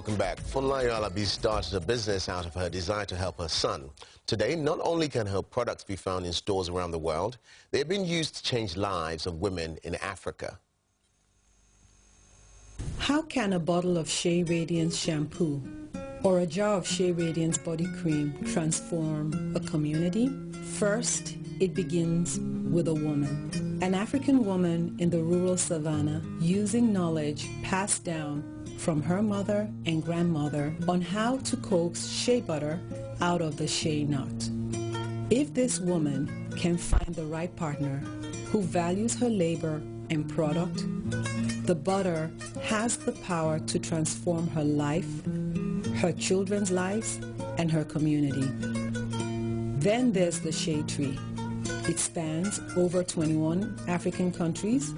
Welcome back. Funlayo Alabi started a business out of her desire to help her son. Today, not only can her products be found in stores around the world, they've been used to change lives of women in Africa. How can a bottle of Shea Radiance shampoo or a jar of Shea Radiance body cream transform a community? First, it begins with a woman. An African woman in the rural savannah using knowledge passed down from her mother and grandmother on how to coax shea butter out of the shea nut. If this woman can find the right partner who values her labor and product, the butter has the power to transform her life, her children's lives, and her community. Then there's the shea tree. It spans over 21 African countries,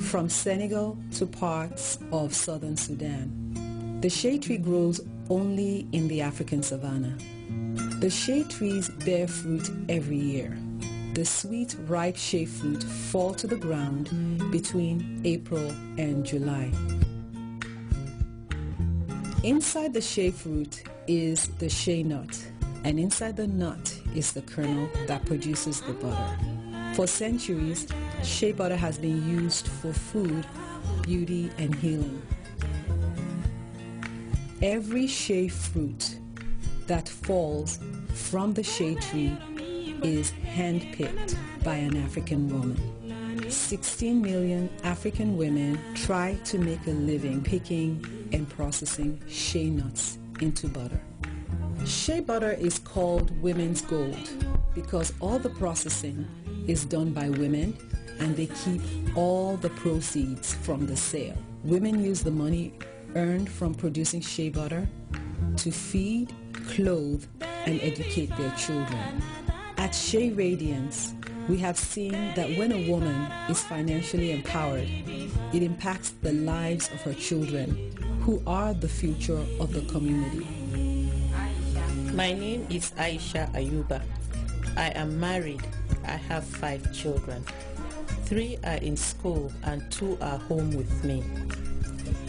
from Senegal to parts of southern Sudan. The shea tree grows only in the African savanna. The shea trees bear fruit every year. The sweet, ripe shea fruit fall to the ground between April and July. Inside the shea fruit is the shea nut, and inside the nut is the kernel that produces the butter. For centuries, shea butter has been used for food, beauty, and healing. Every shea fruit that falls from the shea tree is hand-picked by an African woman. 16 million African women try to make a living picking and processing shea nuts into butter. Shea butter is called women's gold because all the processing is done by women, and they keep all the proceeds from the sale. Women use the money earned from producing shea butter to feed, clothe, and educate their children. At Shea Radiance, we have seen that when a woman is financially empowered, it impacts the lives of her children, who are the future of the community. My name is Aisha Ayuba. I am married. I have 5 children. 3 are in school and 2 are home with me.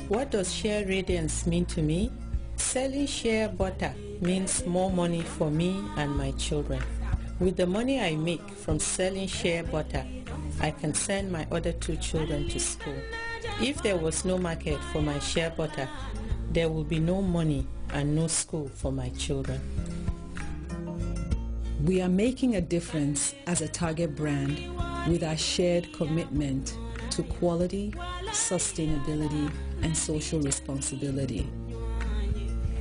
What does Shea Radiance mean to me? Selling shea butter means more money for me and my children. With the money I make from selling shea butter, I can send my other 2 children to school. If there was no market for my shea butter, there would be no money and no school for my children. We are making a difference as a Target brand with our shared commitment to quality, sustainability, and social responsibility.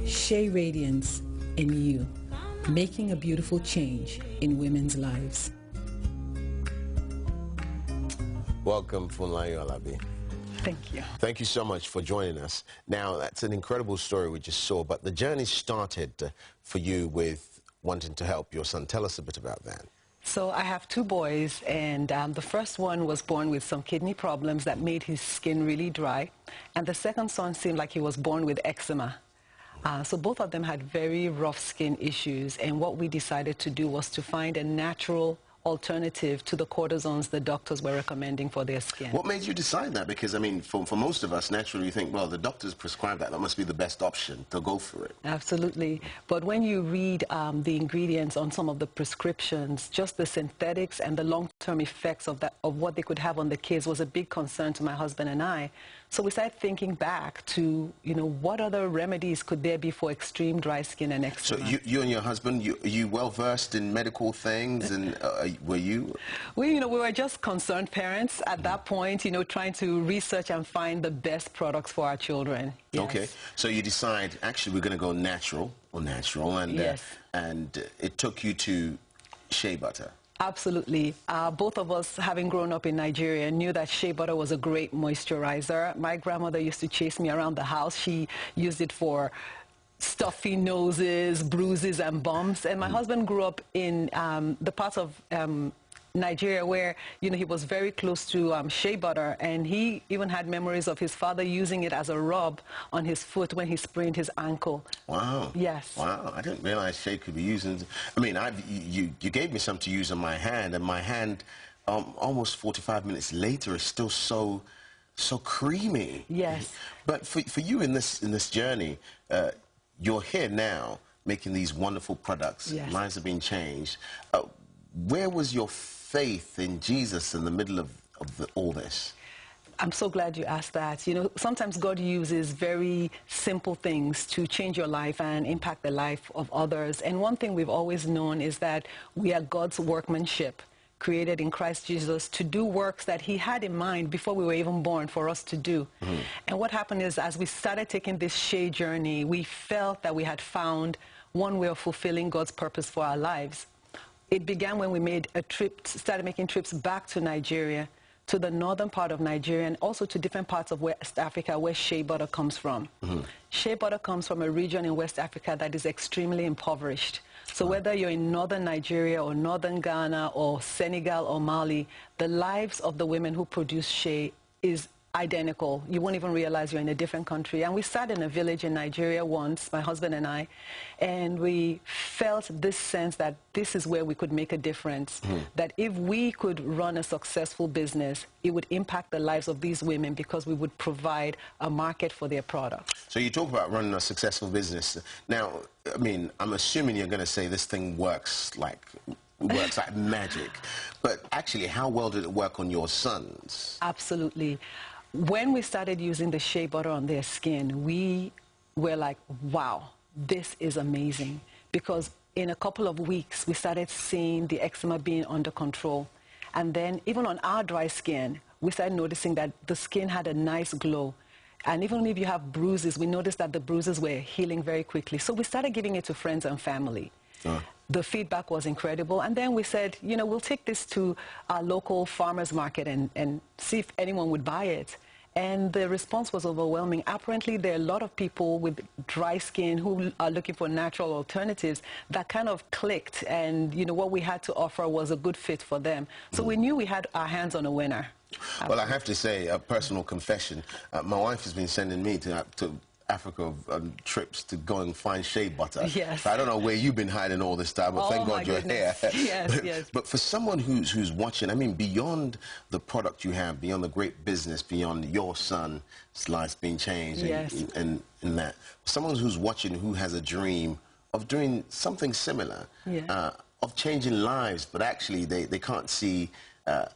Shea Radiance in you, making a beautiful change in women's lives. Welcome, Funlayo Alabi. Thank you. Thank you so much for joining us. Now, that's an incredible story we just saw, but the journey started for you with wanting to help your son. Tell us a bit about that. So I have 2 boys, and the first one was born with some kidney problems that made his skin really dry, and the second son seemed like he was born with eczema. So both of them had very rough skin issues, and what we decided to do was to find a natural alternative to the cortisons the doctors were recommending for their skin. What made you decide that? Because, I mean, for most of us, naturally, you think, well, the doctors prescribe that. That must be the best option to go for it. Absolutely. But when you read the ingredients on some of the prescriptions, just the synthetics and the long-term effects of what they could have on the kids was a big concern to my husband and I. So we started thinking back to, what other remedies could there be for extreme dry skin and eczema. So you and your husband, are you well-versed in medical things, and were you? We were just concerned parents at that point, trying to research and find the best products for our children. Yes. Okay, so you decide, actually, we're going to go natural, and, yes. And it took you to shea butter. Absolutely. Both of us, having grown up in Nigeria, knew that shea butter was a great moisturizer. My grandmother used to chase me around the house. She used it for stuffy noses, bruises, and bumps. And my husband grew up in the part of Nigeria where, he was very close to shea butter, and he even had memories of his father using it as a rub on his foot when he sprained his ankle. Wow. Yes. Wow, I didn't realize shea could be used. I mean, you gave me some to use on my hand, and my hand, almost 45 minutes later, is still so So creamy. Yes. But for you in this journey, you're here now making these wonderful products. Yes. Lives have been changed. Where was your faith in Jesus in the middle of all this? I'm so glad you asked that. You know, sometimes God uses very simple things to change your life and impact the life of others. And one thing we've always known is that we are God's workmanship, created in Christ Jesus to do works that he had in mind before we were even born for us to do. Mm-hmm. And what happened is, as we started taking this Shea journey, we felt that we had found one way of fulfilling God's purpose for our lives. It began when we made a trip, started making trips back to Nigeria, to the northern part of Nigeria, and also to different parts of West Africa where shea butter comes from. Mm-hmm. Shea butter comes from a region in West Africa that is extremely impoverished. So whether you're in northern Nigeria or northern Ghana or Senegal or Mali, the lives of the women who produce shea is identical. You won't even realize you're in a different country. And we sat in a village in Nigeria once, my husband and I, and we felt this sense that this is where we could make a difference, that if we could run a successful business, it would impact the lives of these women because we would provide a market for their product. So you talk about running a successful business. Now, I mean, I'm assuming you're going to say this thing works like magic. But actually, how well did it work on your sons? Absolutely. When we started using the shea butter on their skin, we were like, wow, this is amazing. Because in a couple of weeks, we started seeing the eczema being under control. And then even on our dry skin, we started noticing that the skin had a nice glow. And even if you have bruises, we noticed that the bruises were healing very quickly. So we started giving it to friends and family. The feedback was incredible. And then we said, you know, we'll take this to our local farmers market and see if anyone would buy it. And the response was overwhelming. Apparently, there are a lot of people with dry skin who are looking for natural alternatives that kind of clicked. And, you know, what we had to offer was a good fit for them. So we knew we had our hands on a winner. Well, I have to say, a personal confession. My wife has been sending me to Africa on trips to go and find shea butter. Yes. So I don't know where you've been hiding all this time, but thank God you're here. Yes, yes. But for someone who's watching, I mean, beyond the product you have, beyond the great business, beyond your son's life being changed, yes, and that, someone who's watching who has a dream of doing something similar, yeah, of changing lives, but actually they can't see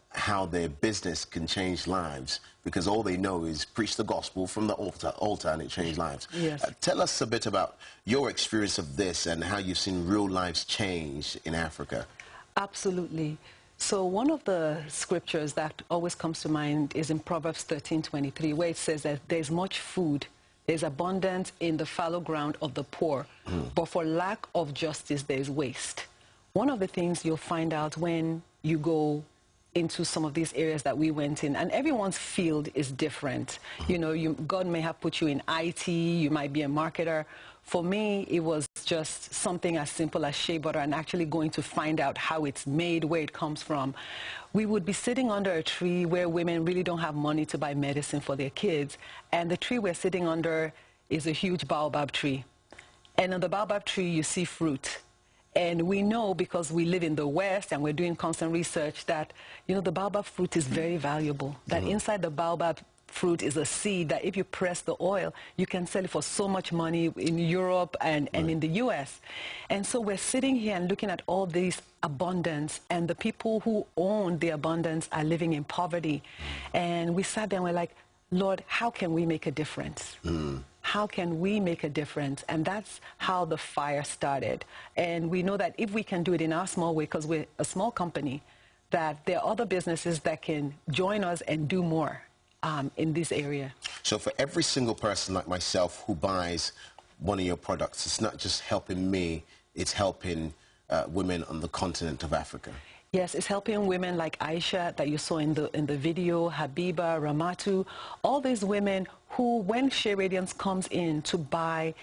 how their business can change lives, because all they know is preach the gospel from the altar and it changed lives. Yes. Tell us a bit about your experience of this and how you've seen real lives change in Africa. Absolutely. So one of the scriptures that always comes to mind is in Proverbs 13:23, where it says that there's much food, there's abundance in the fallow ground of the poor, but for lack of justice there's waste. One of the things you'll find out when you go into some of these areas that we went in, and everyone's field is different. You know, God may have put you in IT, you might be a marketer. For me, it was just something as simple as shea butter and actually going to find out how it's made, where it comes from. We would be sitting under a tree where women really don't have money to buy medicine for their kids, and the tree we're sitting under is a huge baobab tree. And on the baobab tree, you see fruit. And we know, because we live in the West and we're doing constant research, that, you know, the baobab fruit is very valuable. That inside the baobab fruit is a seed that if you press the oil, you can sell it for so much money in Europe and in the US. And so we're sitting here and looking at all this abundance, and the people who own the abundance are living in poverty. And we sat there and we're like, Lord, how can we make a difference? How can we make a difference? And that's how the fire started. And we know that if we can do it in our small way, because we're a small company, that there are other businesses that can join us and do more in this area. So for every single person like myself who buys one of your products, it's not just helping me, it's helping women on the continent of Africa. Yes, it's helping women like Aisha that you saw in the video, Habiba, Ramatu, all these women who, when Shea Radiance comes in to buy